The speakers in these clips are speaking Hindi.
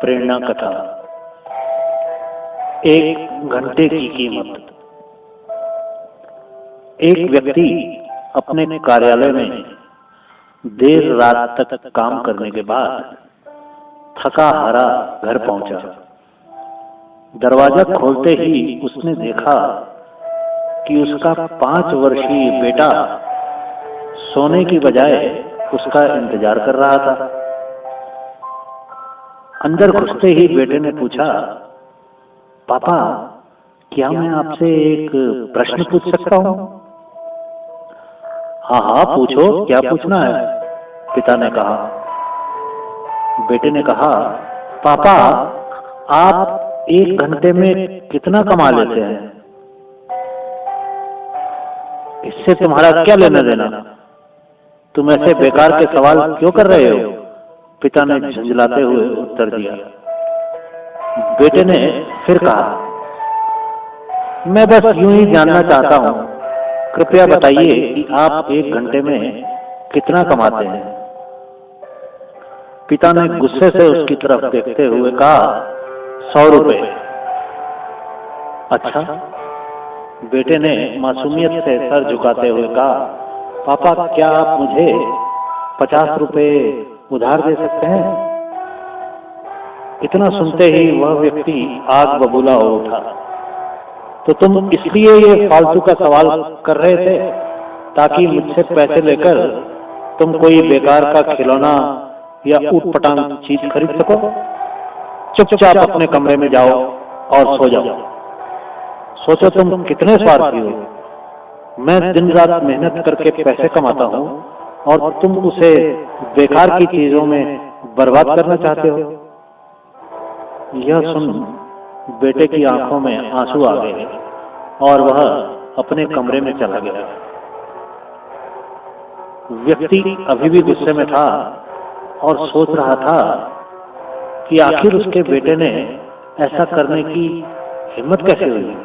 प्रेरणा कथा। एक घंटे की कीमत। एक व्यक्ति अपने कार्यालय में देर रात तक काम करने के बाद थका हारा घर पहुंचा। दरवाजा खोलते ही उसने देखा कि उसका 5 वर्षीय बेटा सोने की बजाय उसका इंतजार कर रहा था। अंदर घुसते ही बेटे ने पूछा, पापा, क्या मैं आपसे एक प्रश्न पूछ सकता हूं? हाँ हाँ पूछो, क्या पूछना है? पिता ने कहा। बेटे ने कहा, पापा, आप 1 घंटे में कितना कमा लेते हैं? इससे तुम्हारा क्या लेना देना? तुम ऐसे बेकार के सवाल क्यों कर रहे हो? पिता ने झुंझलाते हुए उत्तर दिया। बेटे ने फिर कहा, मैं बस यूं ही जानना चाहता हूं, कृपया बताइए कि आप 1 घंटे में कितना कमाते हैं? पिता ने गुस्से से उसकी तरफ देखते हुए कहा, 100 रुपए। अच्छा? बेटे ने मासूमियत से सर झुकाते हुए कहा, पापा, क्या आप मुझे 50 रुपए उधार दे सकते हैं? इतना सुनते ही वह व्यक्ति आग बबूला हो उठा। तो तुम इसलिए ये फालतू का सवाल कर रहे थे ताकि मुझसे पैसे लेकर तुम कोई बेकार का खिलौना या ऊटपटांग चीज खरीद सको? चुपचाप अपने कमरे में जाओ और सो जाओ। सोचो तुम कितने स्वार्थी हो। मैं दिन रात मेहनत करके पैसे कमाता हूँ और तुम उसे बेकार की चीजों में बर्बाद करना चाहते हो। यह सुन बेटे की आंखों में आंसू आ गए और वह अपने कमरे में चला गया। व्यक्ति अभी भी गुस्से में था और सोच रहा था कि आखिर उसके बेटे ने ऐसा करने की हिम्मत कैसे हुई।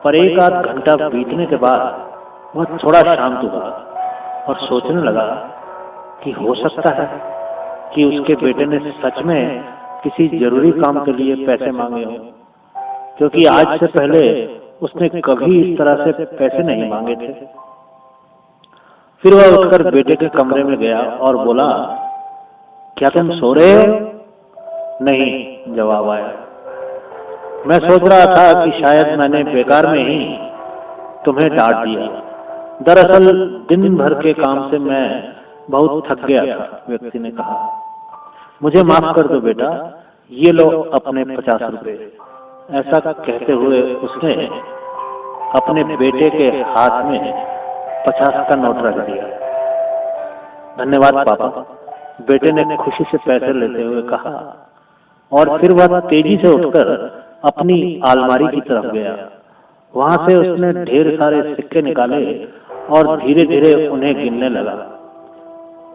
पर 1 आध घंटा बीतने के बाद वह थोड़ा शांत हुआ और सोचने लगा कि हो सकता है कि उसके बेटे ने सच में किसी जरूरी काम के लिए पैसे मांगे हों, क्योंकि आज से पहले उसने कभी इस तरह से पैसे नहीं मांगे थे। फिर वह उठकर बेटे के कमरे में गया और बोला, क्या तुम सो रहे हो? नहीं, जवाब आया। मैं सोच रहा था कि शायद मैंने बेकार में ही तुम्हें डांट दिया। दरअसल दिन भर के काम से मैं बहुत थक गया था, व्यक्ति ने कहा। मुझे माफ कर दो बेटा, ये लो अपने 50 रुपए। ऐसा कहते हुए उसने अपने बेटे के हाथ में 50 का नोट रख दिया। धन्यवाद पापा, बेटे ने खुशी से पैसे लेते हुए कहा और फिर वह तेजी से उठकर अपनी अलमारी की तरफ गया। वहां से उसने ढेर सारे सिक्के निकाले और धीरे धीरे उन्हें गिनने लगा।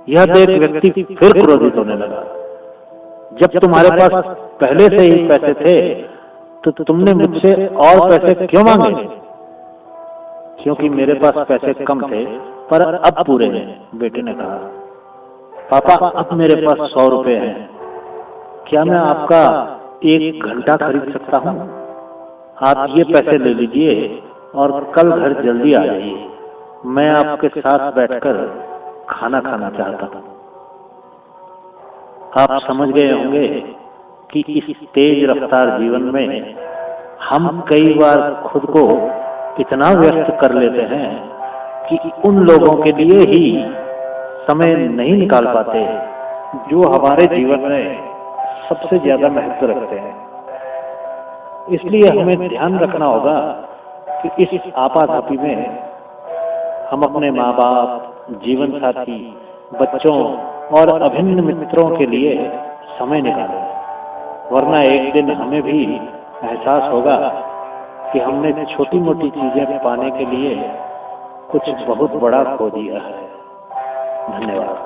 यह देख व्यक्ति फिर क्रोधित होने लगा। जब तुम्हारे पास पहले से ही पैसे थे तो तुमने मुझसे और पैसे क्यों मांगे? क्योंकि मेरे पास पैसे कम थे पर अब पूरे हैं, बेटे ने कहा। पापा, अब मेरे पास 100 रुपए हैं। क्या मैं आपका 1 घंटा खरीद सकता हूँ? आप ये पैसे ले लीजिए और कल घर जल्दी आ जाइए। मैं आपके साथ बैठकर खाना खाना चाहता हूँ। आप समझ गए होंगे कि इस तेज रफ्तार जीवन में हम कई बार खुद को इतना व्यस्त कर लेते हैं कि उन लोगों के लिए ही समय नहीं निकाल पाते जो हमारे जीवन में सबसे ज्यादा महत्व रखते हैं। इसलिए हमें ध्यान रखना होगा कि इस आपाधापी में हम अपने माँ बाप, जीवन साथी, बच्चों और अभिन्न मित्रों के लिए समय निकालें, वरना एक दिन हमें भी एहसास होगा कि हमने छोटी मोटी चीजें पाने के लिए कुछ बहुत बड़ा खो दिया है। धन्यवाद।